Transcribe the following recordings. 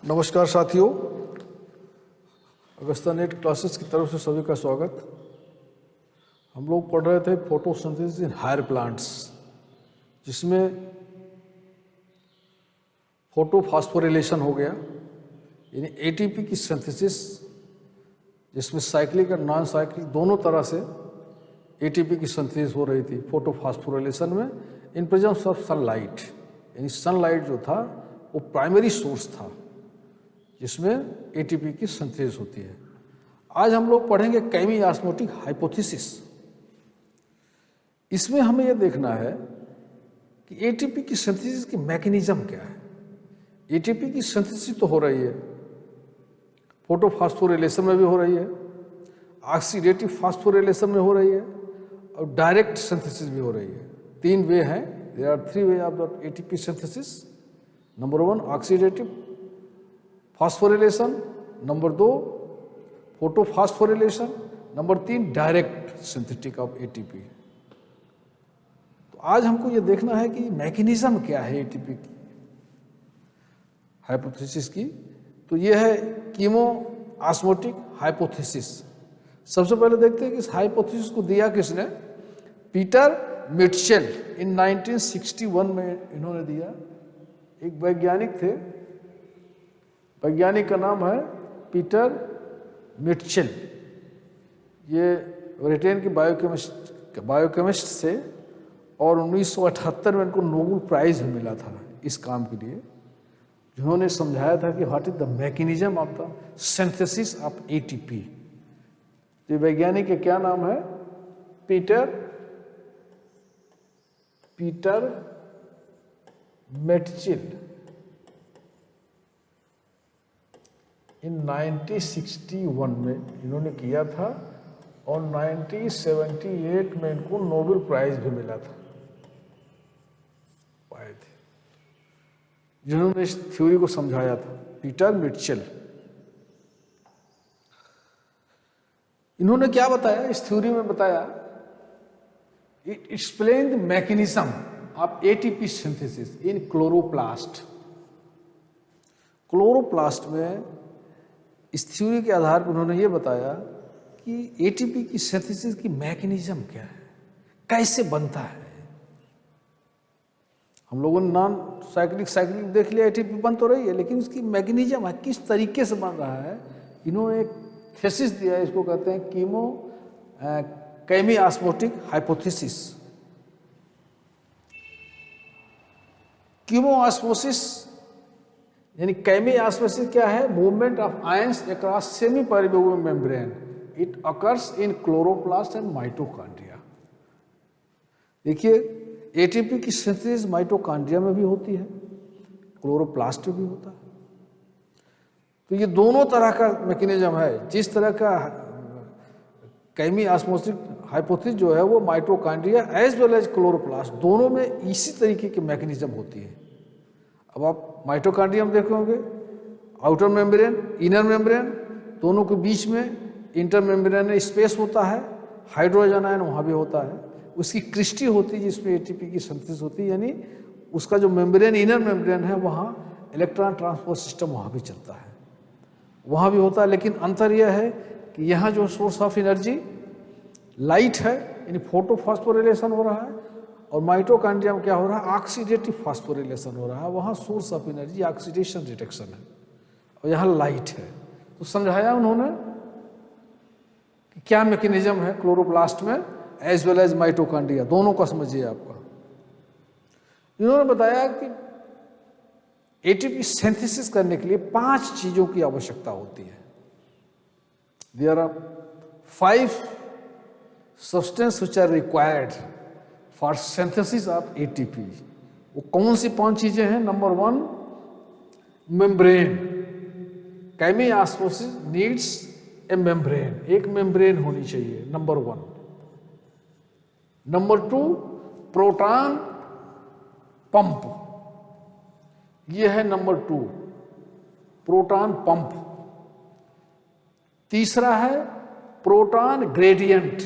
नमस्कार साथियों, Agusta net classes की तरफ से सभी का स्वागत। हम लोग पढ़ रहे थे फोटोसिंथेसिस इन हायर प्लांट्स, जिसमें फोटोफॉस्फोरिलेशन हो गया, यानी एटीपी की सिंथेसिस, जिसमें साइक्लिक और नॉन साइक्लिक दोनों तरह से एटीपी की सिंथेसिस हो रही थी फोटोफॉस्फोरिलेशन में इन प्रेजेंस ऑफ सनलाइट। यानी सनलाइट जो था वो प्राइमरी सोर्स था जिसमें एटीपी की सिंथेसिस होती है। आज हम लोग पढ़ेंगे केमी ऑस्मोटिक हाइपोथेसिस। इसमें हमें यह देखना है कि एटीपी की सिंथेसिस की मैकेनिज्म क्या है। एटीपी की सिंथेसिस तो हो रही है, फोटोफॉस्फोरिलेशन में भी हो रही है, ऑक्सीडेटिव फॉस्फोरिलेशन में हो रही है और डायरेक्ट सिंथेसिस भी हो रही है। तीन वे हैं, there are three way of the ATP synthesis. Number one oxidative phosphorylation, number दो फोटोफॉस्फोरिलेशन, नंबर तीन डायरेक्ट सिंथेटिक ऑफ एटीपी। तो आज हमको ये देखना है कि मैकेनिज्म क्या है एटीपी की हाइपोथेसिस की। तो ये है कीमो ऑस्मोटिक हाइपोथेसिस। सबसे पहले देखते हैं कि इस हाइपोथेसिस को दिया किसने। पीटर मिटचेल इन 1961 में इन्होंने दिया। एक वैज्ञानिक थे, वैज्ञानिक का नाम है पीटर मिटचेल। ये ब्रिटेन के बायोकेमिस्ट थे और 1978 में इनको नोबेल प्राइज भी मिला था इस काम के लिए, जिन्होंने समझाया था कि what is the mechanism of the synthesis of ATP. तो वैज्ञानिक का क्या नाम है, पीटर मिटचेल। इन 1961 में इन्होंने किया था और 1978 में इनको नोबेल प्राइज भी मिला था, पाए थे, जिन्होंने इस थ्योरी को समझाया था, पीटर मिटचेल। इन्होंने क्या बताया इस थ्योरी में, बताया it explain the mechanism of ATP synthesis in chloroplast. Chloroplast में इस थ्योरी के आधार पर उन्होंने ये बताया कि एटीपी की सिंथेसिस की मैकेनिज्म क्या है, कैसे बनता है। हम लोगों ने नॉन साइक्लिक देख लिया, एटीपी बन तो रही है, लेकिन उसकी मैकेनिज्म है, किस तरीके से बन रहा है। इन्होंने एक थीसिस दिया, इसको कहते हैं केमी ऑस्मोटिक हाइपोथेसिस। कीमो ऑस्मोसिस यानी केमी ऑस्मोसिस क्या है, movement of ions across semi permeable membrane. It occurs in chloroplast and mitochondria. देखिए एटीपी की सिंथेसिस माइटोकॉन्ड्रिया में भी होती है, क्लोरोप्लास्ट में भी होता है। तो ये दोनों तरह का मैकेनिज्म है। जिस तरह का केमी ऑस्मोसिस हाइपोथेसिस जो है वो mitochondria as well as chloroplast दोनों में इसी तरीके की मैकेनिज्म होती है। अब आप माइटोकॉन्ड्रियम देखोगे, आउटर मेम्ब्रेन, इनर मेम्ब्रेन, दोनों के बीच में इंटर मेम्ब्रेन स्पेस होता है, हाइड्रोजन आयन वहाँ भी होता है, उसकी क्रिस्टी होती है जिसमें एटीपी की सिंथेसिस होती है। यानी उसका जो मेम्ब्रेन, इनर मेम्ब्रेन है, वहाँ इलेक्ट्रॉन ट्रांसपोर्ट सिस्टम वहाँ भी चलता है, वहाँ भी होता है। लेकिन अंतर यह है कि यहाँ जो सोर्स ऑफ एनर्जी लाइट है, यानी फोटोफॉस्फोरिलेशन हो रहा है, और माइटोकॉन्ड्रिया में क्या हो रहा है, ऑक्सीडेटिव फॉस्फोरिलेशन हो रहा है। वहाँ source of energy oxidation reduction है और यहाँ लाइट है। तो समझाया उन्होंने कि क्या मैकेनिज्म है क्लोरोप्लास्ट में एज वेल एज माइटोकॉन्ड्रिया, दोनों का समझिए आपका। इन्होंने बताया कि एटीपी सिंथेसिस करने के लिए 5 चीजों की आवश्यकता होती है। There are 5 substance which are required for synthesis of ATP. वो कौन सी 5 चीजें हैं। Number 1 membrane. Chemiosmosis needs a membrane, एक मेम्ब्रेन होनी चाहिए, नंबर 1। नंबर 2 प्रोटॉन पंप, ये है नंबर 2, प्रोटॉन पंप। तीसरा है प्रोटॉन ग्रेडियंट,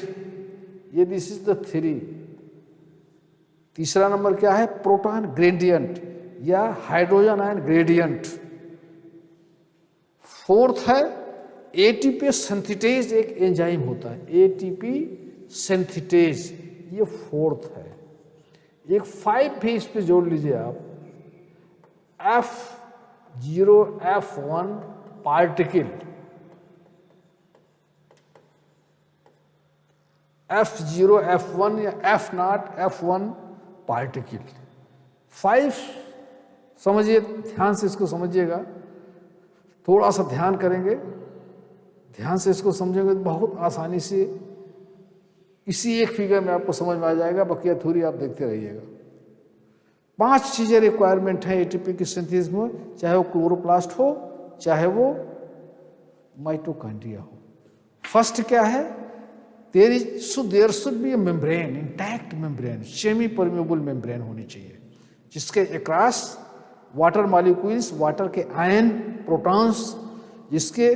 ये दिस इज द 3। तीसरा नंबर क्या है, प्रोटॉन ग्रेडियंट या हाइड्रोजन आयन ग्रेडियंट। फोर्थ है एटीपी सिंथेटेज, एक एंजाइम होता है एटीपी सिंथेटेज, ये फोर्थ है। एक 5 भी इस पे जोड़ लीजिए आप, F0F1 पार्टिकल, F0F1 या F0F1 पार्टिकल। 5 समझिए, ध्यान से इसको समझिएगा, थोड़ा सा ध्यान करेंगे, ध्यान से इसको समझेंगे तो बहुत आसानी से इसी एक फिगर में आपको समझ में आ जाएगा, बकिया थ्योरी आप देखते रहिएगा। 5 चीजें रिक्वायरमेंट है एटीपी की सिंथेसिस में, चाहे वो क्लोरोप्लास्ट हो, चाहे वो माइटोकॉन्ड्रिया हो। फर्स्ट क्या है, there should be a membrane, intact membrane, semi permeable membrane होनी चाहिए, जिसके अक्रॉस वाटर मॉलिक्यूल्स, वाटर के आयन, प्रोटॉन्स, जिसके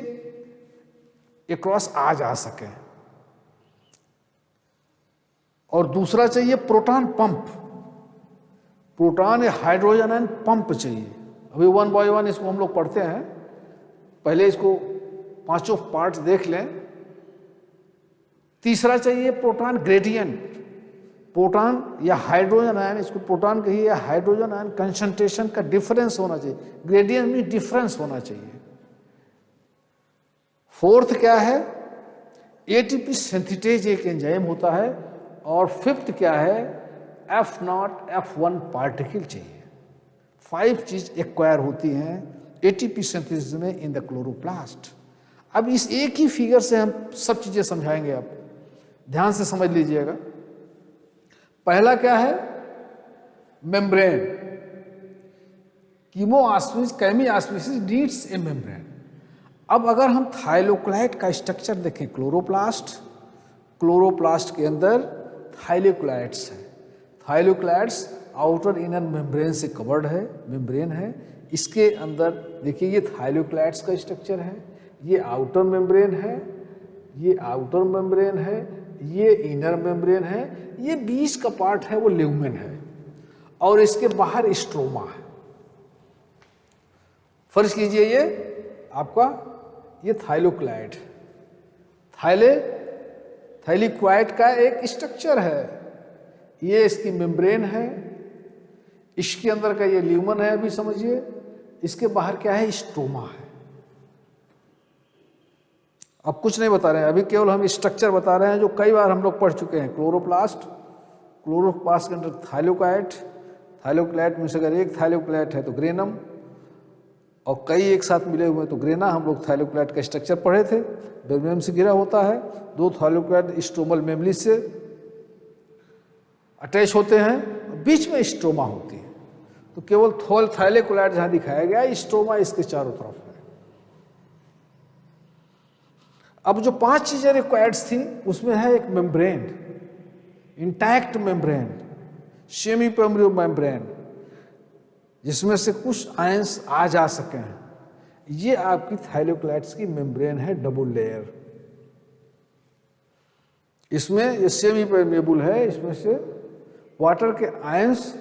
अक्रॉस आ जा सके। और दूसरा चाहिए प्रोटॉन पंप, प्रोटॉन या हाइड्रोजन आयन पंप चाहिए। अभी 1 बाय 1 इसको हम लोग पढ़ते हैं, पहले इसको 5 पार्ट्स देख लें। तीसरा चाहिए प्रोटॉन ग्रेडियंट, प्रोटॉन या हाइड्रोजन आयन, इसको प्रोटॉन कहिए या हाइड्रोजन आयन कंसंट्रेशन का डिफरेंस होना चाहिए, ग्रेडियंट में डिफरेंस होना चाहिए। फोर्थ क्या है, एटीपी सिंथेटेज एक एंजाइम होता है। और फिफ्थ क्या है, F0F1 पार्टिकल चाहिए। 5 चीज एक्वायर होती हैं एटीपी सिंथेसिस में इन द क्लोरोप्लास्ट। अब इस एक ही फिगर से हम सब चीजें समझाएंगे, आप ध्यान से समझ लीजिएगा। पहला क्या है, membrane, chemiosmosis needs a membrane. अब अगर हम थाइलोक्लाइड का स्ट्रक्चर देखें, क्लोरोप्लास्ट के अंदर थाइलोक्लाइड्स हैं। थाइलोक्लाइड्स आउटर इनर मेम्ब्रेन से कवर्ड है, मेम्ब्रेन है। इसके अंदर देखिए ये थाइलोक्लाइड्स का स्ट्रक्चर है, ये आउटर मेम्ब्रेन है, ये आउटर मेम्ब्रेन है, ये इनर मेम्ब्रेन है, ये बीच का पार्ट है वो ल्यूमेन है, और इसके बाहर स्ट्रोमा है। फर्ज कीजिए ये आपका ये थाइलोक्लाइड, थाइलिक्वाइड का एक स्ट्रक्चर है, ये इसकी मेम्ब्रेन है, इसके अंदर का ये ल्यूमन है अभी समझिए, इसके बाहर क्या है, स्ट्रोमा है। अब कुछ नहीं बता रहे हैं, अभी केवल हम स्ट्रक्चर बता रहे हैं जो कई बार हम लोग पढ़ चुके हैं। क्लोरोप्लास्ट के अंदर थाइलोक्लाइड में से अगर एक थाइलोक्लाइड है तो ग्रेनम, और कई एक साथ मिले हुए तो ग्रेना। हम लोग थाइलोक्लाइड का स्ट्रक्चर पढ़े थे, बेलमेम से घिरा होता है, 2 थाइलोक्लाइड स्ट्रोमल मेम्ब्रेन से अटैच होते हैं, बीच में स्ट्रोमा होती है। तो केवल थाइलोक्लाइड जहां दिखाया गया, स्ट्रोमा इसके चारों तरफ है। अब जो 5 चीजें रिक्वायर्ड थी उसमें है एक membrane, intact membrane, semi permeable membrane, जिसमें से कुछ आयंस आ जा सकें। ये आपकी थाइलोक्लाइड्स की मेम्ब्रेन है, डबल लेयर। इसमें ये सेमी परमेबल है, इसमें से वाटर के आयंस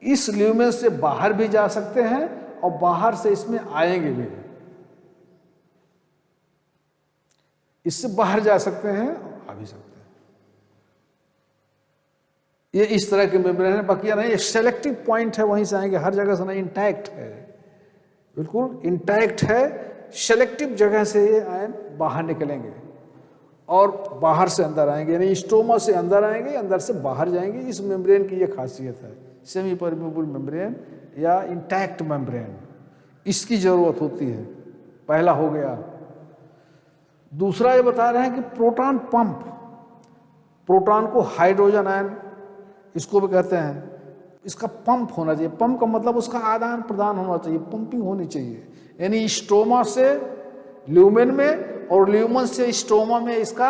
इस ल्यूमेन से बाहर भी जा सकते हैं और बाहर से इसमें आएंगे भी, इससे बाहर जा सकते हैं, आ भी सकते हैं। ये इस तरह के मेम्ब्रेन है, बकिया नहीं, एक सेलेक्टिव पॉइंट है, वहीं से आएंगे, हर जगह से नहीं, इंटैक्ट है, बिल्कुल इंटैक्ट है। सेलेक्टिव जगह से ये आयन बाहर निकलेंगे और बाहर से अंदर आएंगे, यानी स्टोमा से अंदर आएंगे, अंदर से बाहर जाएंगे। इस मेम्ब्रेन की ये खासियत है, सेमी परमेबल मेम्ब्रेन या इंटैक्ट मेम्ब्रेन, इसकी जरूरत होती है। पहला हो गया। दूसरा ये बता रहे हैं कि प्रोटॉन पंप, प्रोटॉन को हाइड्रोजन आयन इसको भी कहते हैं, इसका पंप होना चाहिए। पंप का मतलब उसका आदान प्रदान होना चाहिए, पंपिंग होनी चाहिए, यानी स्टोमा से ल्यूमेन में और ल्यूमेन से स्टोमा में इसका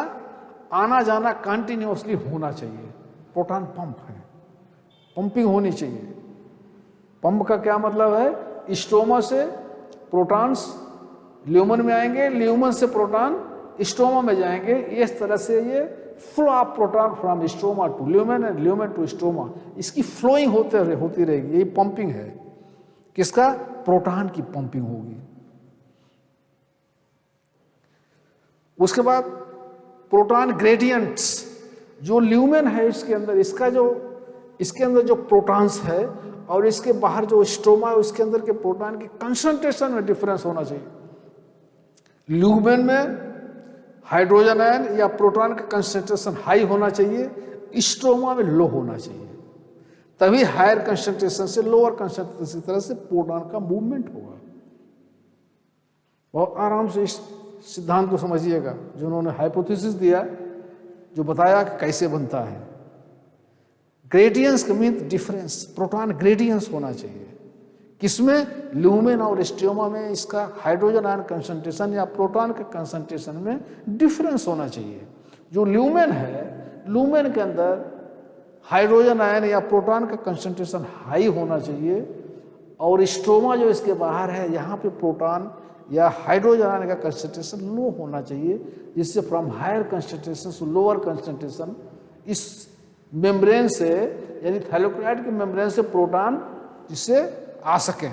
आना जाना कंटिन्यूअसली होना चाहिए। प्रोटॉन पंप है, पंपिंग होनी चाहिए। पंप का क्या मतलब है, स्टोमा से प्रोटॉन्स ल्यूमेन में आएंगे, ल्यूमेन से प्रोटॉन स्टोमा में जाएंगे। इस तरह से ये flow of proton from stoma to lumen and lumen to stoma, इसकी फ्लोइंग होती रहेगी। यही पंपिंग है, किसका, प्रोटॉन की पंपिंग होगी। उसके बाद प्रोटॉन ग्रेडियंट्स, जो ल्यूमेन है इसके अंदर, इसके अंदर जो प्रोटॉन्स है और इसके बाहर जो स्ट्रोमा है उसके अंदर के प्रोटॉन की कंसंट्रेशन में डिफरेंस होना चाहिए। ल्यूमेन में हाइड्रोजन आयन या प्रोटॉन का कंसंट्रेशन हाई होना चाहिए, स्ट्रोमा में लो होना चाहिए, तभी हायर कंसंट्रेशन से लोअर कंसंट्रेशन की तरह से प्रोटॉन का मूवमेंट होगा। बहुत आराम से इस सिद्धांत को समझिएगा जो उन्होंने हाइपोथेसिस दिया, जो बताया कि कैसे बनता है। ग्रेडियंस का मीन डिफरेंस, प्रोटॉन ग्रेडियंस होना चाहिए। किसमें? ल्यूमेन और स्ट्रोमा में इसका हाइड्रोजन आयन कंसंट्रेशन या प्रोटॉन के कंसंट्रेशन में डिफरेंस होना चाहिए। जो ल्यूमेन है, ल्यूमेन के अंदर हाइड्रोजन आयन या प्रोटॉन का कंसंट्रेशन हाई होना चाहिए और स्ट्रोमा जो इसके बाहर है यहाँ पे प्रोटॉन या हाइड्रोजन आयन का कंसंट्रेशन लो होना चाहिए, जिससे from higher concentration to lower concentration इस मेम्ब्रेन से, यानी थाइलोक्लाइड के मेम्ब्रेन से प्रोटॉन जिससे आ सके।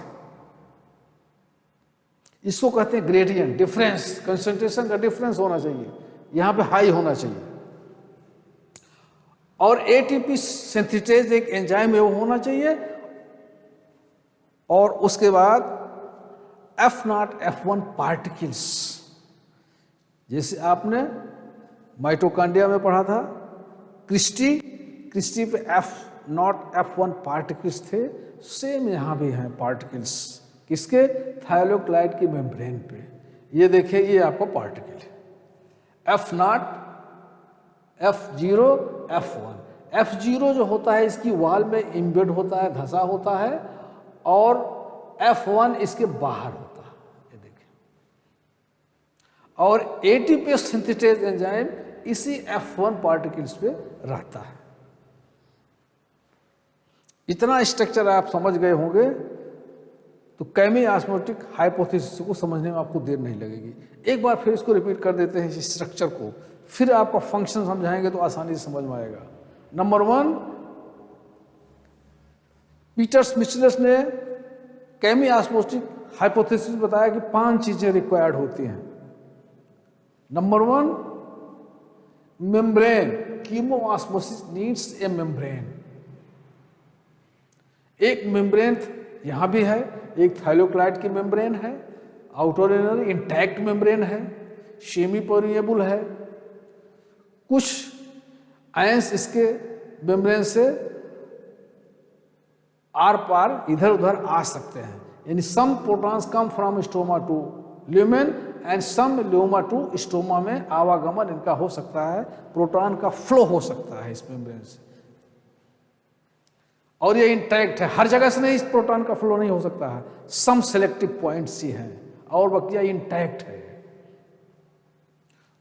इसको कहते हैं ग्रेडियंट, डिफरेंस, कंसंट्रेशन का डिफरेंस होना चाहिए, यहां पे हाई होना चाहिए। और एटीपी सिंथेटेज एक एंजाइम है वो होना चाहिए। और उसके बाद F0 F1 पार्टिकल्स, जैसे आपने माइटोकॉन्ड्रिया में पढ़ा था, क्रिस्टी पे F0 F1 पार्टिकल्स थे, सेम यहाँ भी हैं पार्टिकल्स। किसके? थाइलोक्लाइड की मेम्ब्रेन पे। ये देखिए, ये आपका पार्टिकल है F0 F0 F1। F0 जो होता है इसकी वॉल में इम्बेड होता है, धंसा होता है, और F1 इसके बाहर होता है, ये देखिए। और एटीपी सिंथेटेज एंजाइम इसी F1 पार्टिकल्स पे रहता है। इतना स्ट्रक्चर आप समझ गए होंगे तो केमी ऑस्मोटिक हाइपोथेसिस को समझने में आपको देर नहीं लगेगी। एक बार फिर इसको रिपीट कर देते हैं इस स्ट्रक्चर को, फिर आपका फंक्शन समझाएंगे तो आसानी से समझ में आएगा। नंबर 1, पीटर्स मिचेल्स ने केमी ऑस्मोटिक हाइपोथेसिस बताया कि 5 चीजें रिक्वायर्ड होती हैं। Number 1, membrane, chemo osmosis needs a membrane. एक मेम्ब्रेन यहां भी है, एक थाइलोक्लाइड की मेम्ब्रेन है, आउटर इनर इंटैक्ट मेम्ब्रेन है, सेमी परमिएबल है। कुछ आयंस इसके मेम्ब्रेन से आर पार इधर उधर आ सकते हैं, यानी some protons come from stroma to lumen and some lumen to stroma में आवागमन इनका हो सकता है, प्रोटॉन का फ्लो हो सकता है इस मेम्ब्रेन से। और ये इंटैक्ट है, हर जगह से नहीं इस प्रोटॉन का फ्लो नहीं हो सकता है, सम सेलेक्टिव पॉइंट्स ही हैं और बकिया इंटैक्ट है।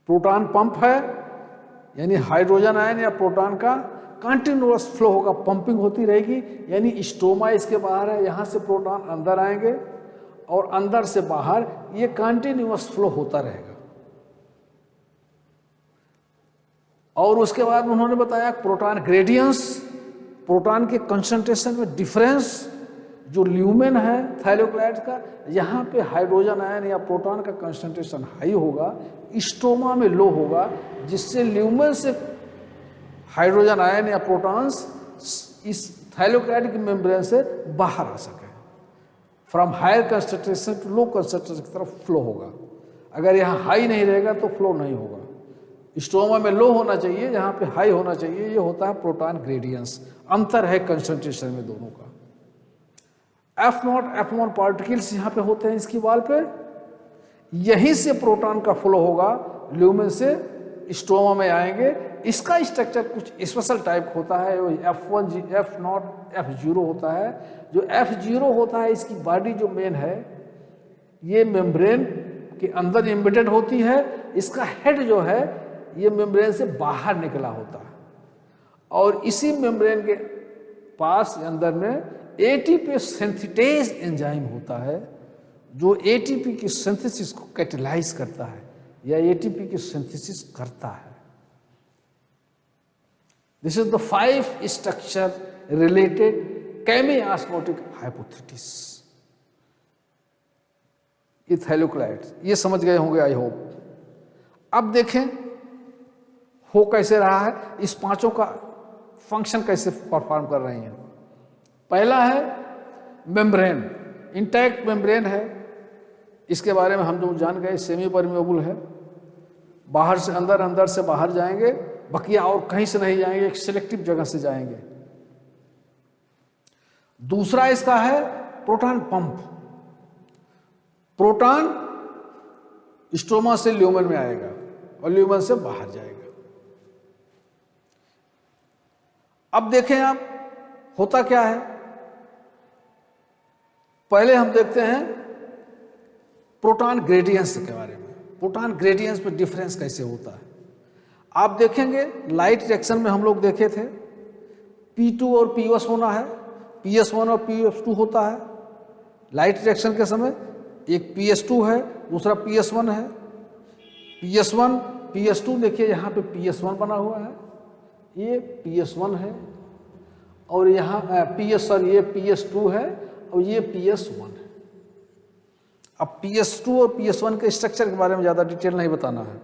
प्रोटॉन पंप है, यानी हाइड्रोजन आयन या प्रोटॉन का कंटिन्यूअस फ्लो होगा, पंपिंग होती रहेगी, यानी स्ट्रोमा इसके बाहर है, यहां से प्रोटॉन अंदर आएंगे और अंदर से बाहर ये कंटिन्यूअस फ्लो होता रहेगा। और उसके बाद उन्होंने बताया प्रोटॉन ग्रेडियंस, प्रोटॉन के कंसंट्रेशन में डिफरेंस। जो ल्यूमेन है थाइलोक्लाइड का, यहाँ पे हाइड्रोजन आयन या प्रोटॉन का कंसंट्रेशन हाई होगा, स्ट्रोमा में लो होगा, जिससे ल्यूमेन से हाइड्रोजन आयन या प्रोटॉन्स इस थाइलोक्लाइड की मेम्ब्रेन से बाहर आ सके, from higher concentration to low concentration की तरफ फ्लो होगा। अगर यहाँ हाई नहीं रहेगा तो फ्लो नहीं होगा, स्ट्रोमा में लो होना चाहिए, यहाँ पे हाई होना चाहिए। ये होता है प्रोटॉन ग्रेडियंस, अंतर है कंसंट्रेशन में दोनों का। F0 F1 पार्टिकल्स यहाँ पे होते हैं इसकी वॉल पे, यहीं से प्रोटॉन का फ्लो होगा, ल्यूमेन से स्ट्रोमा में आएंगे। इसका स्ट्रक्चर कुछ स्पेशल टाइप होता है, F1 F0 F0 होता है। जो F0 होता है इसकी बॉडी जो मेन है ये मेम्ब्रेन के अंदर एम्बेडेड होती है, इसका हेड जो है ये मेम्ब्रेन से बाहर निकला होता है, और इसी मेम्ब्रेन के पास अंदर में एटीपी सिंथेटेज एंजाइम होता है, जो एटीपी की सिंथेसिस को कैटेलाइज करता है या एटीपी की सिंथेसिस करता है। This is the 5 structure related chemiosmotic hypothesis. ये थाइलोक्लाइड, ये समझ गए होंगे आई होप। अब देखें हो कैसे रहा है, इस पांचों का फंक्शन कैसे परफॉर्म कर रही हैं। पहला है मेम्ब्रेन, इंटैक्ट मेम्ब्रेन है, इसके बारे में हम जो जान गए, सेमी परमिएबल है, बाहर से अंदर, अंदर से बाहर जाएंगे, बकिया और कहीं से नहीं जाएंगे, एक सिलेक्टिव जगह से जाएंगे। दूसरा इसका है प्रोटॉन पंप, प्रोटॉन स्ट्रोमा से ल्यूमेन में आएगा और ल्यूमेन से बाहर जाएगा। अब देखें आप होता क्या है, पहले हम देखते हैं प्रोटॉन ग्रेडियंट्स के बारे में, प्रोटॉन ग्रेडियंट्स में डिफरेंस कैसे होता है। आप देखेंगे लाइट रिएक्शन में हम लोग देखे थे P2 और PS होना है, PS1 और PS2 होता है। लाइट रिएक्शन के समय एक PS2 है, दूसरा PS1 है। PS1 PS2 देखिए यहाँ पे PS1 बना हुआ है, ये PS1 है, और यहाँ ये PS2 है और ये PS1 है। अब PS2 और PS1 के स्ट्रक्चर के बारे में ज़्यादा डिटेल नहीं बताना है,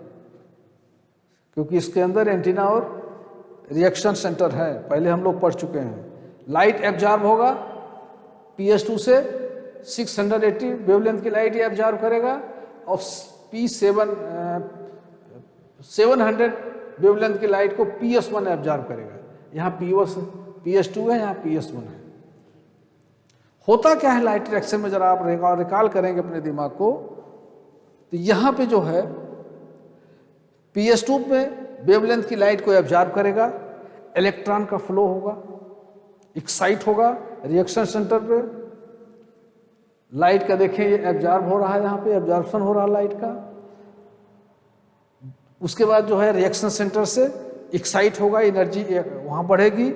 क्योंकि इसके अंदर एंटीना और रिएक्शन सेंटर है, पहले हम लोग पढ़ चुके हैं। लाइट एब्जॉर्ब होगा PS2 से 680 वेवलेंथ की लाइट ये एब्जॉर्ब करेगा, और P7 700 वेवलेंथ की लाइट को PS1 एब्जॉर्ब करेगा। यहाँ PS2 है, यहाँ PS1 है। होता क्या है लाइट रिएक्शन में, जरा आप रिकॉल करेंगे अपने दिमाग को, तो यहाँ पे जो है PS2 में वेवलेंथ की लाइट को एब्जॉर्ब करेगा, इलेक्ट्रॉन का फ्लो होगा, एक्साइट होगा रिएक्शन सेंटर पे। लाइट का देखें ये एब्जॉर्ब हो रहा है, यहाँ पे एब्जॉर्प्शन हो रहा है लाइट का। उसके बाद जो है रिएक्शन सेंटर से एक्साइट होगा, एनर्जी वहाँ बढ़ेगी,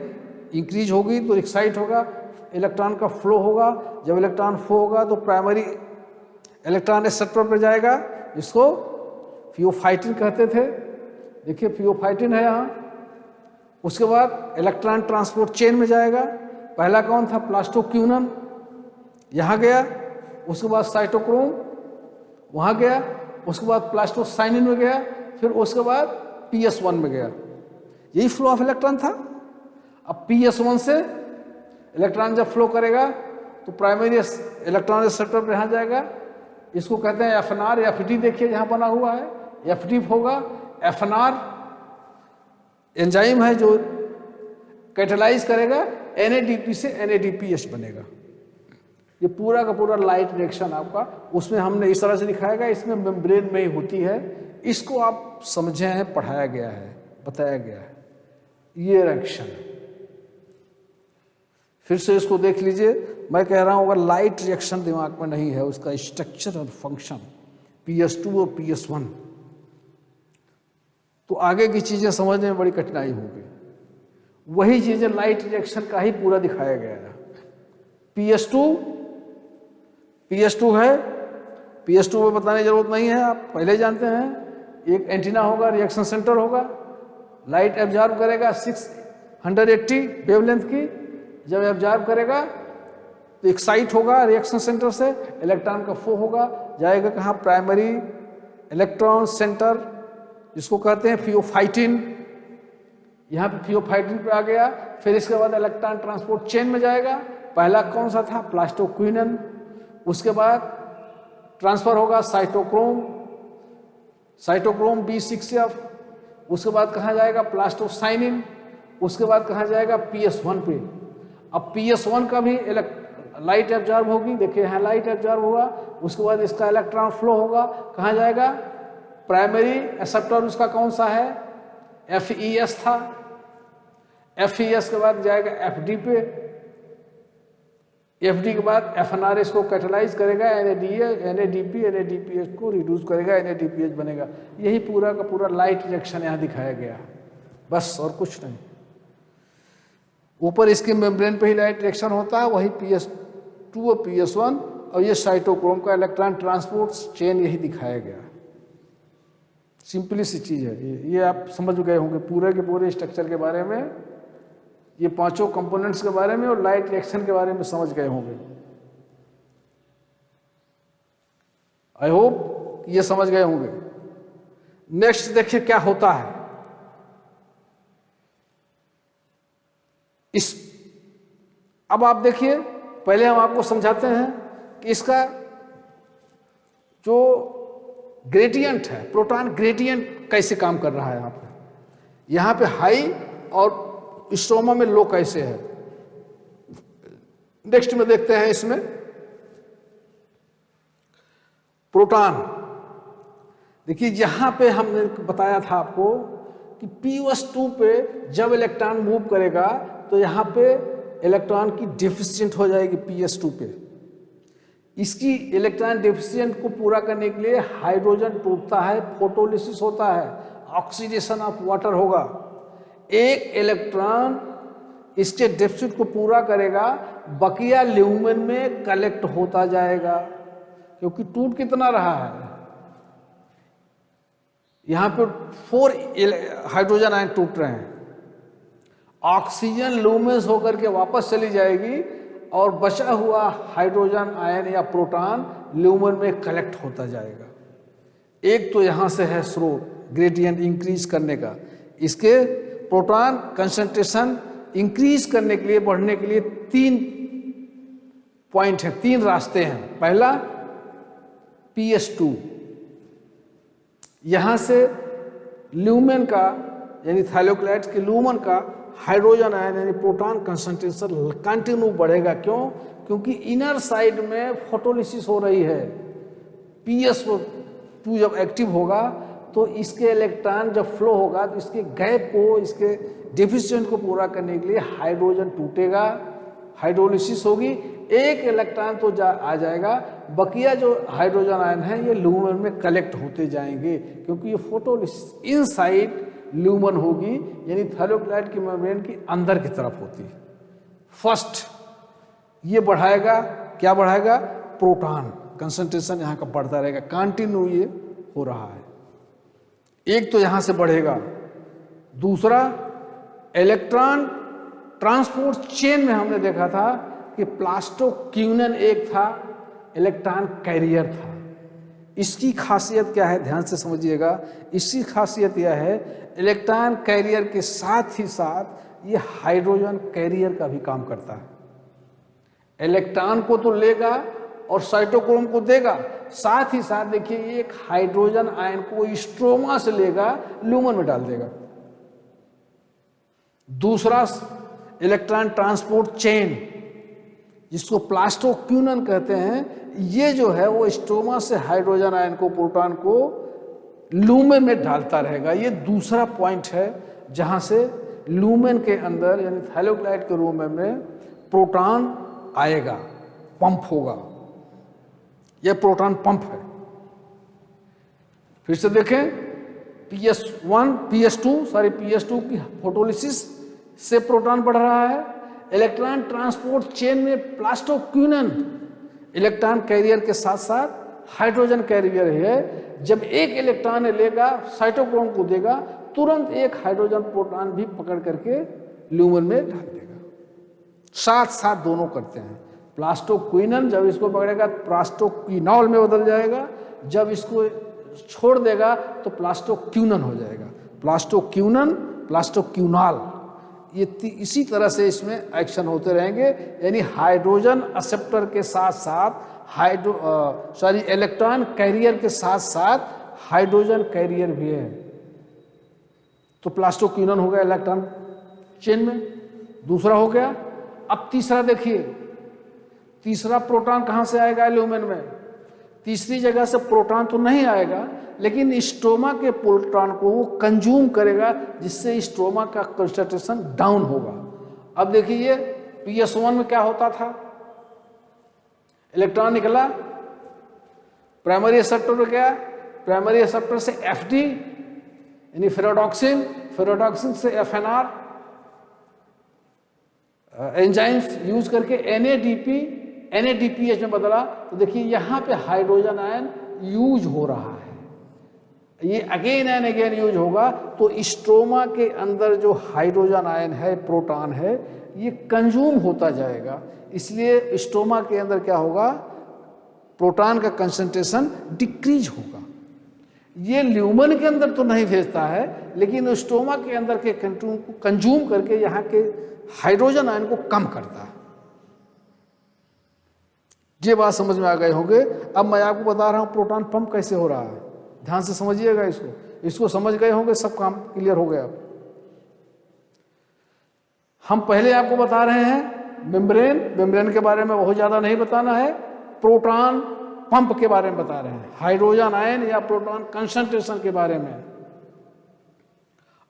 इंक्रीज होगी तो एक्साइट होगा, इलेक्ट्रॉन का फ्लो होगा। जब इलेक्ट्रॉन फ्लो होगा तो प्राइमरी इलेक्ट्रॉन एक्सेप्टर पर जाएगा, इसको फियोफाइटिन कहते थे, देखिए फियोफाइटिन है यहाँ। उसके बाद इलेक्ट्रॉन ट्रांसपोर्ट चेन में जाएगा, पहला कौन था, प्लास्टोक्यूनन, यहाँ गया। उसके बाद साइटोक्रोम वहाँ गया, उसके बाद प्लास्टोसाइनिन में गया, फिर उसके बाद PS1 में गया। यही फ्लो ऑफ इलेक्ट्रॉन था। अब PS1 से इलेक्ट्रॉन जब फ्लो करेगा तो प्राइमरी इलेक्ट्रॉन रिसेप्टर पर यहाँ जाएगा, इसको कहते हैं FNR। FD देखिए जहाँ बना हुआ है, FD होगा। FNR एंजाइम है जो कैटेलाइज करेगा, NADP से NADPH बनेगा। ये पूरा का पूरा लाइट रिएक्शन आपका उसमें हमने इस तरह से दिखाएगा, इसमें मेम्ब्रेन में ही होती है। इसको आप समझे हैं, पढ़ाया गया है, बताया गया है, ये रिएक्शन। फिर से इसको देख लीजिए, मैं कह रहा हूं अगर लाइट रिएक्शन दिमाग में नहीं है, उसका स्ट्रक्चर और फंक्शन PS2 और PS1, तो आगे की चीजें समझने में बड़ी कठिनाई होगी। वही चीजें लाइट रिएक्शन का ही पूरा दिखाया गया है। PS2 है, PS2 में बताने की जरूरत नहीं है, आप पहले जानते हैं। एक एंटीना होगा, रिएक्शन सेंटर होगा, लाइट एब्जॉर्ब करेगा 680 वेवलेंथ की। जब एब्जॉर्ब करेगा तो एक्साइट होगा रिएक्शन सेंटर से, इलेक्ट्रॉन का फ्लो होगा, जाएगा कहाँ, प्राइमरी इलेक्ट्रॉन सेंटर, जिसको कहते हैं फियोफाइटिन। यहाँ पे फियोफाइटिन पे आ गया। फिर इसके बाद इलेक्ट्रॉन ट्रांसपोर्ट चेन में जाएगा, पहला कौन सा था, प्लास्टोक्विनन। उसके बाद ट्रांसफर होगा साइटोक्रोम B6F। उसके बाद कहाँ जाएगा, प्लास्टोसाइनिन। उसके बाद कहाँ जाएगा, PS1 पे। अब PS1 का भी लाइट एब्जॉर्ब होगी, देखिए यहाँ लाइट एब्जॉर्ब होगा। उसके बाद इसका इलेक्ट्रॉन फ्लो होगा, कहाँ जाएगा, प्राइमरी एक्सेप्टर उसका कौन सा है, FES था। FES के बाद जाएगा FD पे, FD के बाद FNR इसको कैटेलाइज करेगा, NADPH को रिड्यूस करेगा, NADPH बनेगा। यही पूरा का पूरा लाइट रिएक्शन यहाँ दिखाया गया, बस और कुछ नहीं। ऊपर इसके मेम्ब्रेन पे ही लाइट रिएक्शन होता है, वही PS2 और PS1, और ये साइटोक्रोम का इलेक्ट्रॉन ट्रांसपोर्ट चेन यही दिखाया गया। सिंपली सी चीज़ है ये आप समझ गए होंगे पूरे के पूरे स्ट्रक्चर के बारे में, ये पांचों कंपोनेंट्स के बारे में और लाइट रिएक्शन के बारे में समझ गए होंगे। आई होप ये समझ गए होंगे। नेक्स्ट देखिए क्या होता है। इस अब आप देखिए, पहले हम आपको समझाते हैं कि इसका जो ग्रेडियंट है, प्रोटॉन ग्रेडियंट कैसे काम कर रहा है। यहाँ पे हाई और स्ट्रोमा में लो कैसे है। नेक्स्ट में देखते हैं इसमें प्रोटॉन। देखिए यहां पे हमने बताया था आपको कि PS2 पे जब इलेक्ट्रॉन मूव करेगा तो यहां पे इलेक्ट्रॉन की डेफिशिएंट हो जाएगी PS2 पे। इसकी इलेक्ट्रॉन डेफिशिएंट को पूरा करने के लिए हाइड्रोजन टूटता है, फोटोलिसिस होता है, ऑक्सीडेशन ऑफ वाटर होगा। एक इलेक्ट्रॉन इसके डेफिशिएंट को पूरा करेगा, बकिया ल्यूमेन में कलेक्ट होता जाएगा, क्योंकि टूट कितना रहा है, यहां पे 4 हाइड्रोजन आयन टूट रहे हैं। ऑक्सीजन ल्यूमेंस होकर के वापस चली जाएगी और बचा हुआ हाइड्रोजन आयन या प्रोटॉन ल्यूमेन में कलेक्ट होता जाएगा। एक तो यहां से है स्रोत ग्रेडियंट इंक्रीज करने का। इसके प्रोटॉन कंसंट्रेशन इंक्रीज करने के लिए, बढ़ने के लिए 3 पॉइंट है, 3 रास्ते हैं। पहला PS2, यहां से ल्यूमेन का यानी थाइरोक्लाइड्स के ल्यूमेन का हाइड्रोजन आयन यानी प्रोटॉन कंसंट्रेशन कंटिन्यू बढ़ेगा। क्यों? क्योंकि इनर साइड में फोटोलिसिस हो रही है। PS2 जब एक्टिव होगा तो इसके इलेक्ट्रॉन जब फ्लो होगा तो इसके गैप को, इसके डेफिशिएंट को पूरा करने के लिए हाइड्रोजन टूटेगा, हाइड्रोलिसिस होगी, एक इलेक्ट्रॉन तो आ जाएगा, बकिया जो हाइड्रोजन आयन है ये ल्यूमेन में कलेक्ट होते जाएंगे, क्योंकि ये फोटोलिसिस इनसाइड ल्यूमेन होगी, यानी थाइरोक्लाइड की मेम्ब्रेन की अंदर की तरफ होती है। फर्स्ट ये बढ़ाएगा, क्या बढ़ाएगा? प्रोटॉन कंसंट्रेशन यहाँ का बढ़ता रहेगा, कंटिन्यू ये हो रहा है। एक तो यहां से बढ़ेगा, दूसरा इलेक्ट्रॉन ट्रांसपोर्ट चेन में हमने देखा था कि प्लास्टोक्यूनन एक था, इलेक्ट्रॉन कैरियर था। इसकी खासियत क्या है, ध्यान से समझिएगा। इसकी खासियत यह है, इलेक्ट्रॉन कैरियर के साथ ही साथ ये हाइड्रोजन कैरियर का भी काम करता है। इलेक्ट्रॉन को तो लेगा और साइटोक्रोम को देगा, साथ ही साथ देखिए ये एक हाइड्रोजन आयन को स्ट्रोमा से लेगा, ल्यूमेन में डाल देगा। दूसरा इलेक्ट्रॉन ट्रांसपोर्ट चेन जिसको प्लास्टोक्यूनन कहते हैं, ये जो है वो स्ट्रोमा से हाइड्रोजन आयन को, प्रोटॉन को ल्यूमेन में डालता रहेगा। ये दूसरा पॉइंट है जहां से ल्यूमेन के अंदर यानी थाइरोक्लाइड के रूम में प्रोटॉन आएगा, पंप होगा। यह प्रोटॉन पंप है। फिर से देखें, PS2 की फोटोलिसिस से प्रोटॉन बढ़ रहा है। इलेक्ट्रॉन ट्रांसपोर्ट चेन में प्लास्टोक्यूनन इलेक्ट्रॉन कैरियर के साथ साथ हाइड्रोजन कैरियर है। जब एक इलेक्ट्रॉन लेगा, साइटोक्रोम को देगा, तुरंत एक हाइड्रोजन प्रोटॉन भी पकड़ करके ल्यूमेन में डाल देगा। साथ साथ दोनों करते हैं। प्लास्टोक्विनन जब इसको पकड़ेगा प्लास्टोक्विनॉल में बदल जाएगा, जब इसको छोड़ देगा तो प्लास्टोक्यूनन हो जाएगा। प्लास्टोक्यूनन, प्लास्टोक्यूनॉल, ये इसी तरह से इसमें एक्शन होते रहेंगे। यानी हाइड्रोजन एक्सेप्टर के साथ साथ इलेक्ट्रॉन कैरियर के साथ साथ हाइड्रोजन कैरियर भी है। तो प्लास्टोक्यूनन हो गया इलेक्ट्रॉन चेन में, दूसरा हो गया। अब तीसरा देखिए, तीसरा प्रोटॉन कहां से आएगा ल्यूमेन में? तीसरी जगह से प्रोटॉन तो नहीं आएगा, लेकिन स्ट्रोमा के प्रोटॉन को वो कंज्यूम करेगा, जिससे स्ट्रोमा का कंसंट्रेशन डाउन होगा। अब देखिए PS1 में क्या होता था, इलेक्ट्रॉन निकला, प्राइमरी एक्सेप्टर में गया, प्राइमरी एक्सेप्टर से FD यानी फेरोडॉक्सिन, फेरोडॉक्सिन से FNR एंजाइम्स यूज करके NADPH में बदला। तो देखिए यहाँ पे हाइड्रोजन आयन यूज हो रहा है, ये अगेन एंड अगेन यूज होगा। तो स्ट्रोमा के अंदर जो हाइड्रोजन आयन है, प्रोटॉन है, ये कंज्यूम होता जाएगा। इसलिए स्ट्रोमा के अंदर क्या होगा, प्रोटॉन का कंसंट्रेशन डिक्रीज होगा। ये ल्यूमन के अंदर तो नहीं भेजता है, लेकिन स्टोमा के अंदर के कंज्यूम करके यहाँ के हाइड्रोजन आयन को कम करता है। ये बात समझ में आ गए होंगे। अब मैं आपको बता रहा हूँ प्रोटॉन पंप कैसे हो रहा है, ध्यान से समझिएगा इसको समझ गए होंगे, सब काम क्लियर हो गया। हम पहले आपको बता रहे हैं मेम्ब्रेन के बारे में बहुत ज़्यादा नहीं बताना है, प्रोटॉन पंप के बारे में बता रहे हैं, हाइड्रोजन आयन या प्रोटॉन कंसंट्रेशन के बारे में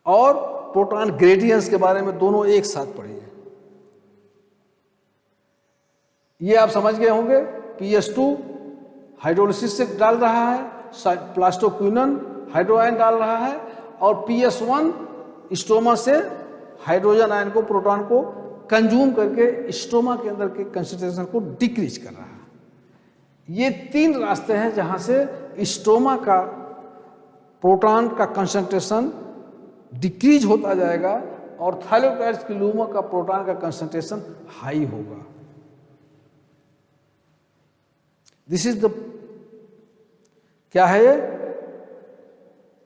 और प्रोटॉन ग्रेडियंट्स के बारे में, दोनों एक साथ पढ़िए। ये आप समझ गए होंगे। PS2 हाइड्रोलिसिस से डाल रहा है, प्लास्टोक्विनन हाइड्रो आयन डाल रहा है, और PS1 स्टोमा से हाइड्रोजन आयन को, प्रोटॉन को कंज्यूम करके स्टोमा के अंदर के कंसंट्रेशन को डिक्रीज कर रहा है। ये 3 रास्ते हैं जहां से स्टोमा का प्रोटॉन का कंसंट्रेशन डिक्रीज होता जाएगा और थाइरोकाइड्स की ल्यूमा का प्रोटॉन का कंसंट्रेशन हाई होगा। दिस इज द, क्या है ये,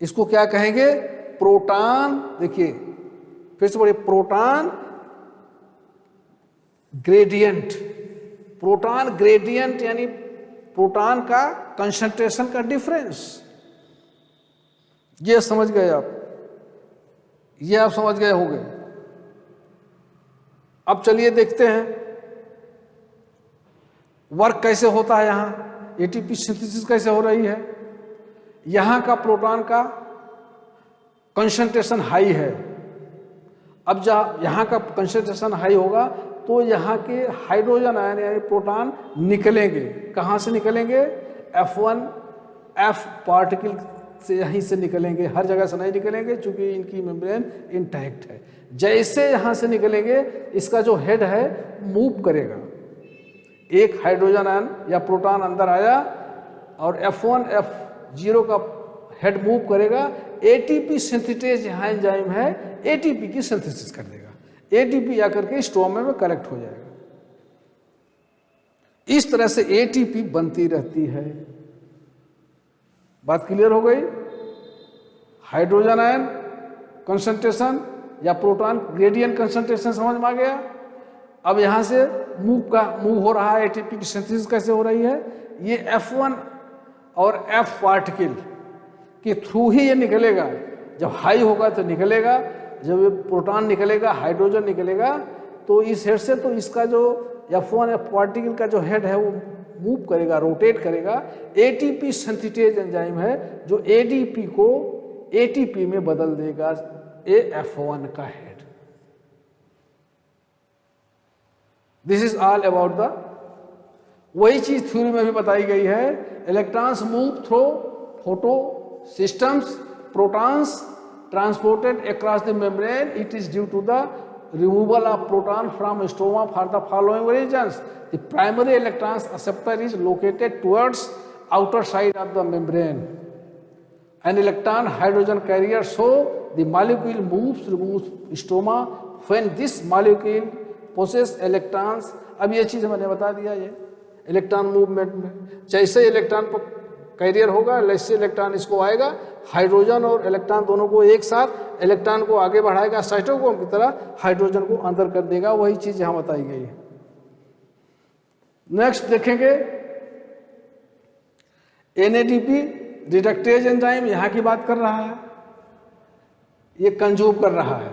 इसको क्या कहेंगे, प्रोटॉन। देखिए फिर से बोलिए, प्रोटॉन ग्रेडियंट। प्रोटॉन ग्रेडियंट यानी प्रोटॉन का कंसंट्रेशन का डिफरेंस। ये समझ गए आप, ये आप समझ गए होंगे। अब चलिए देखते हैं वर्क कैसे होता है। यहाँ एटीपी सिंथेसिस कैसे हो रही है। यहाँ का प्रोटॉन का कंसंट्रेशन हाई है। अब जब यहाँ का कंसंट्रेशन हाई होगा तो यहाँ के हाइड्रोजन आयन यानी प्रोटॉन निकलेंगे। कहाँ से निकलेंगे, F1F पार्टिकल से, यहीं से निकलेंगे, हर जगह से नहीं निकलेंगे क्योंकि इनकी मेम्ब्रेन इंटैक्ट है। जैसे यहाँ से निकलेंगे इसका जो हेड है मूव करेगा, एक हाइड्रोजन आयन या प्रोटॉन अंदर आया और F1F0 का हेड मूव करेगा, एटीपी सिंथेटेज यहाँ एंजाइम है, एटीपी की सिंथेसिस कर देगा, एटीपी आकर के स्टोमा में कलेक्ट हो जाएगा। इस तरह से एटीपी बनती रहती है। बात क्लियर हो गई। हाइड्रोजन आयन कंसंट्रेशन या प्रोटॉन ग्रेडियंट कंसंट्रेशन समझ में आ गया। अब यहां से मूव हो रहा है, एटीपी की सिंथेसिस कैसे हो रही है। ये F1 और F पार्टिकल के थ्रू ही ये निकलेगा। जब हाई होगा तो निकलेगा, जब ये प्रोटॉन निकलेगा, हाइड्रोजन निकलेगा, तो इस हेड से तो इसका जो F1F पार्टिकल का जो हेड है वो मूव करेगा, रोटेट करेगा। एटीपी सिंथेटेज एंजाइम है जो एडीपी को एटीपी में बदल देगा, F1 का head. This is all about the, वही चीज थ्योरी में भी बताई गई है। Electrons move through photo systems, protons transported across the membrane. It is due to the removal of proton from stoma for the following reasons. The primary electrons acceptor is located towards outer side of the membrane. An electron hydrogen carrier, so the molecule removes stoma when this molecule possesses electrons. अब ये चीज मैंने बता दिया, ये electron movement में जैसे electron carrier होगा वैसे इलेक्ट्रॉन इसको आएगा, हाइड्रोजन और इलेक्ट्रॉन दोनों को एक साथ इलेक्ट्रॉन को आगे बढ़ाएगा, साइटोक्रोम की तरह हाइड्रोजन को अंदर कर देगा। वही चीज यहां बताई गई है। नेक्स्ट देखेंगे एनएडीपी रिडक्टेज एंजाइम, यहां की बात कर रहा है। ये कंज्यूम कर रहा है,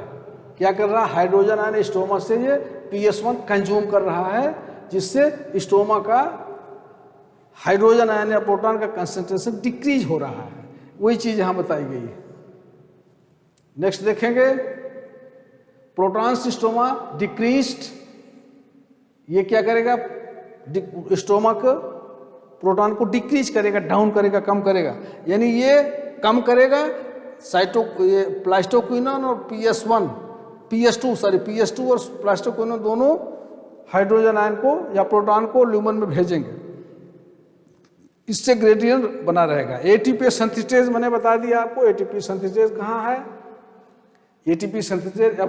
क्या कर रहा है, हाइड्रोजन आयन स्टोमा से ये PS1 कंज्यूम कर रहा है, जिससे स्टोमा का हाइड्रोजन आयन या प्रोटॉन का कंसंट्रेशन डिक्रीज हो रहा है। वही चीज यहां बताई गई है। नेक्स्ट देखेंगे प्रोटॉन स्टोमा डिक्रीज्ड, ये क्या करेगा, स्टोमा को प्रोटॉन को डिक्रीज करेगा, डाउन करेगा, कम करेगा। यानी ये कम करेगा ये प्लास्टोक्विनोन और PS2 और प्लास्टोक्विनोन दोनों हाइड्रोजन आयन को या प्रोटॉन को ल्यूमन में भेजेंगे। इससे ग्रेडियंट बना रहेगा। एटीपी सिंथेटेज मैंने बता दिया आपको। एटीपी सिंथेटेज कहाँ है, ATP synthetase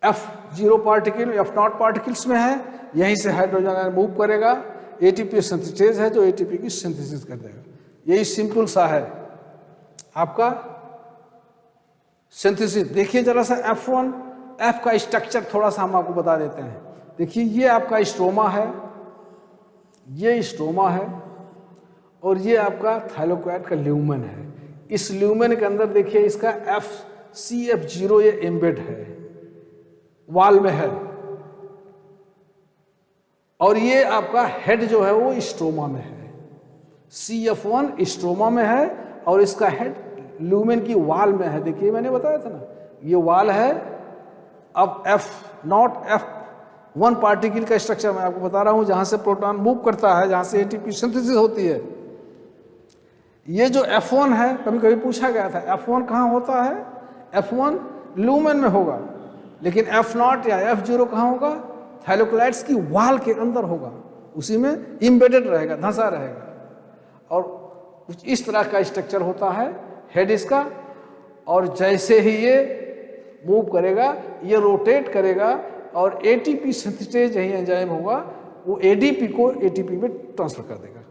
F0 particle, F0 particles में है, यहीं से हाइड्रोजन आयन मूव करेगा। एटीपी सिंथेटेज है जो एटीपी की सिंथेसिस कर देगा। यही सिंपल सा है आपका सिंथेसिस। देखिए जरा सा F1, F का स्ट्रक्चर थोड़ा सा हम आपको बता देते हैं। देखिए ये आपका स्ट्रोमा है, ये स्ट्रोमा है, और ये आपका थाइलोक्वाइड का ल्यूमेन है। इस ल्यूमेन के अंदर देखिए इसका CF0 ये एम्बेड है, वाल में है, और ये आपका हेड जो है वो स्ट्रोमा में है। CF1 स्ट्रोमा में है और इसका हेड ल्यूमेन की वाल में है। देखिए मैंने बताया था ना, ये वाल है। अब F1 पार्टिकल का स्ट्रक्चर मैं आपको बता रहा हूं, जहां से प्रोटॉन मूव करता है, जहां से ATP सिंथेसिस होती है। ये जो F1 है, कभी कभी पूछा गया था F1 कहाँ होता है? F1 ल्यूमेन में होगा, लेकिन F0 या F0 कहाँ होगा? थाइलोक्लाइड्स की वाल के अंदर होगा, उसी में इम्बेडेड रहेगा, धंसा रहेगा। और कुछ इस तरह का स्ट्रक्चर होता है हेड इसका, और जैसे ही ये मूव करेगा, ये रोटेट करेगा, और ATP सिंथेटेज यही एंजाइम होगा, वो ADP को ATP में ट्रांसफर कर देगा,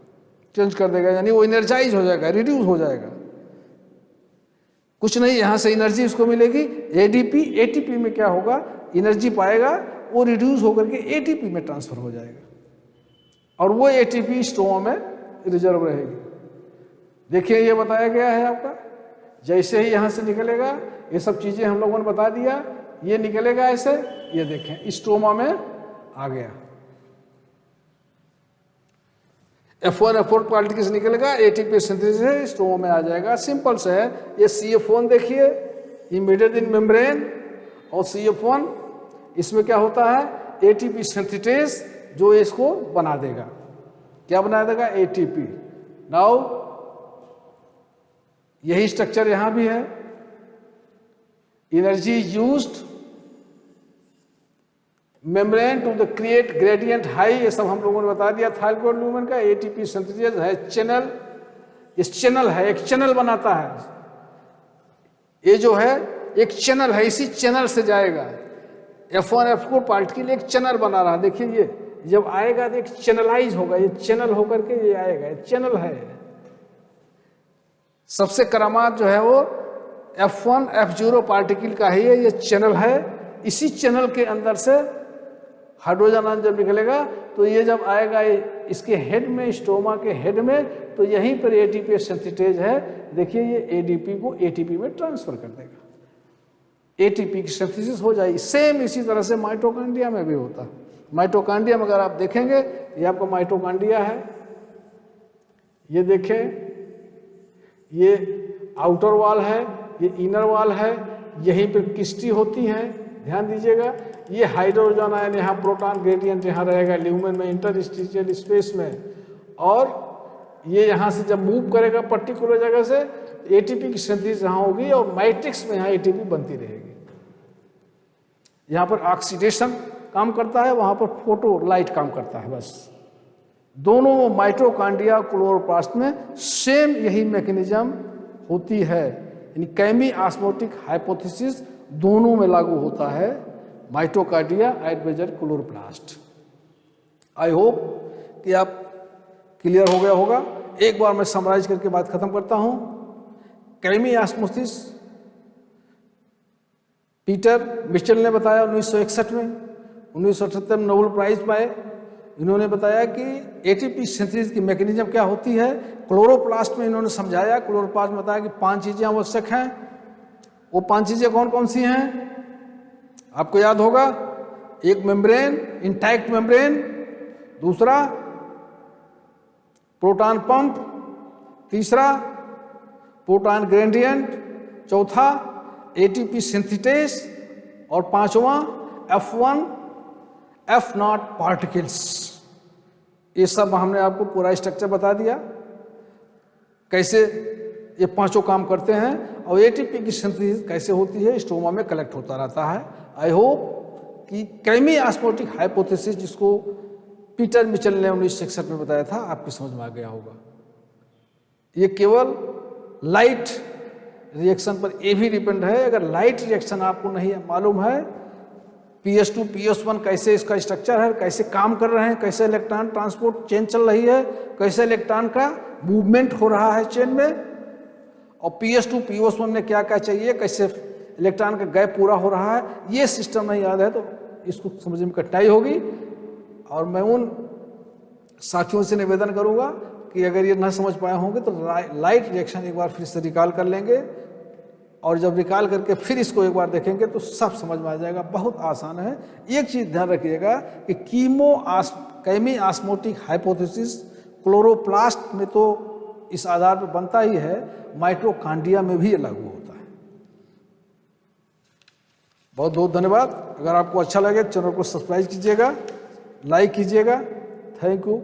चेंज कर देगा, यानी वो एनर्जाइज हो जाएगा, रिड्यूस हो जाएगा। कुछ नहीं, यहाँ से एनर्जी उसको मिलेगी, ADP ATP में क्या होगा, एनर्जी पाएगा, वो रिड्यूस होकर के ATP में ट्रांसफर हो जाएगा, और वो ATP स्टोमा में रिजर्व रहेगी। देखिए ये बताया गया है आपका, जैसे ही यहाँ से निकलेगा, ये सब चीजें हम लोगों ने बता दिया, ये निकलेगा ऐसे, ये देखें स्टोमा में आ गया। F1 F4 पार्टिकल से निकलेगा, ATP सिंथेसिस है, स्टोमा में आ जाएगा। सिंपल से है। ये CF1 देखिए, इमिडिएट इन मेम्ब्रेन, और CF1 इसमें क्या होता है, ATP सिंथेटेज जो इसको बना देगा। क्या बना देगा? ATP। नाउ यही स्ट्रक्चर यहां भी है। Energy used membrane to the create gradient high, ये सब हम लोगों ने बता दिया। थाइलोक्वाइड ल्यूमेन का ATP सिंथेसिस है चैनल, इस चैनल है, एक चैनल बनाता है। ये जो है एक चैनल है, इसी चैनल से जाएगा। F1 F4 पार्टिकल एक चैनल बना रहा है। देखिए ये जब आएगा तो एक चैनलाइज होगा, ये चैनल होकर के ये आएगा, ये चैनल है। सबसे करामात जो है वो F1 F0 पार्टिकल का ही है, ये चैनल है। इसी चैनल के अंदर से हाइड्रोजन आयन जब निकलेगा तो ये जब आएगा इसके हेड में, स्टोमा के हेड में, तो यहीं पर ATP सिंथेटेज है। देखिए ये ADP को ATP में ट्रांसफर कर देगा, ATP की सिंथेसिस हो जाएगी। सेम इसी तरह से माइटोकॉन्ड्रिया में भी होता है। माइटोकॉन्ड्रिया में अगर आप देखेंगे, ये आपका माइटोकॉन्ड्रिया है, ये देखें, ये आउटर वॉल है, ये इनर वॉल है, यहीं पर किस्टी होती है, ध्यान दीजिएगा। ये हाइड्रोजन आयन यहाँ प्रोटॉन ग्रेडियंट यहाँ रहेगा ल्यूमेन में, इंटरस्टिशियल स्पेस में, और ये यहाँ से जब मूव करेगा पर्टिकुलर जगह से, ATP की सिंथेसिस यहाँ होगी और मैट्रिक्स में यहाँ ATP बनती रहेगी। यहाँ पर ऑक्सीडेशन काम करता है, वहाँ पर फोटो लाइट काम करता है। बस दोनों माइटोकॉन्ड्रिया क्लोरोप्लास्ट में सेम यही मैकेनिज्म होती है। यानी कैमी ऑस्मोटिक हाइपोथेसिस दोनों में लागू होता है, mitochondria as chloroplast. I hope कि आप क्लियर हो गया होगा। एक बार मैं समराइज करके बात खत्म करता हूं। कैमी ऑस्मोसिस पीटर मिचेल ने बताया 1961 में, 1978 में नोबेल प्राइज पाए। इन्होंने बताया कि ATP सिंथेसिस की मैकेनिज्म क्या होती है। क्लोरोप्लास्ट में इन्होंने समझाया, क्लोरोप्लास्ट में बताया कि 5 चीजें आवश्यक हैं। वो 5 चीजें कौन कौन सी हैं आपको याद होगा? एक मेम्ब्रेन, इंटैक्ट मेम्ब्रेन, दूसरा प्रोटॉन पंप, तीसरा प्रोटॉन ग्रेडियंट, चौथा ATP सिंथेटेज, और पांचवा F1 F0 पार्टिकल्स। ये सब हमने आपको पूरा स्ट्रक्चर बता दिया, कैसे ये पांचों काम करते हैं, और ATP की सिंथेसिस कैसे होती है, स्टोमा में कलेक्ट होता रहता है। आई होप कि कैमी ऑस्मोटिक हाइपोथेसिस, जिसको पीटर मिचेल ने 1961 में बताया था, आपकी समझ में आ गया होगा। ये केवल लाइट रिएक्शन पर ये भी डिपेंड है। अगर लाइट रिएक्शन आपको नहीं मालूम है PS2 PS1 कैसे इसका स्ट्रक्चर है, कैसे काम कर रहे हैं, कैसे इलेक्ट्रॉन ट्रांसपोर्ट चेन चल रही है, कैसे इलेक्ट्रॉन का मूवमेंट हो रहा है चेन में, और PS2 PS1 में क्या क्या चाहिए, कैसे इलेक्ट्रॉन का गैप पूरा हो रहा है, ये सिस्टम नहीं याद है तो इसको समझने में कठिनाई होगी। और मैं उन साथियों से निवेदन करूंगा कि अगर ये न समझ पाए होंगे तो लाइट रिएक्शन एक बार फिर से रिकॉल कर लेंगे, और जब रिकॉल करके फिर इसको एक बार देखेंगे तो सब समझ में आ जाएगा, बहुत आसान है। एक चीज़ ध्यान रखिएगा कि केमी ऑस्मोटिक हाइपोथेसिस क्लोरोप्लास्ट में तो इस आधार पर बनता ही है, माइटोकॉन्ड्रिया में भी ये लागू होता है। बहुत बहुत धन्यवाद। अगर आपको अच्छा लगे चैनल को सब्सक्राइब कीजिएगा, लाइक कीजिएगा। Thank you.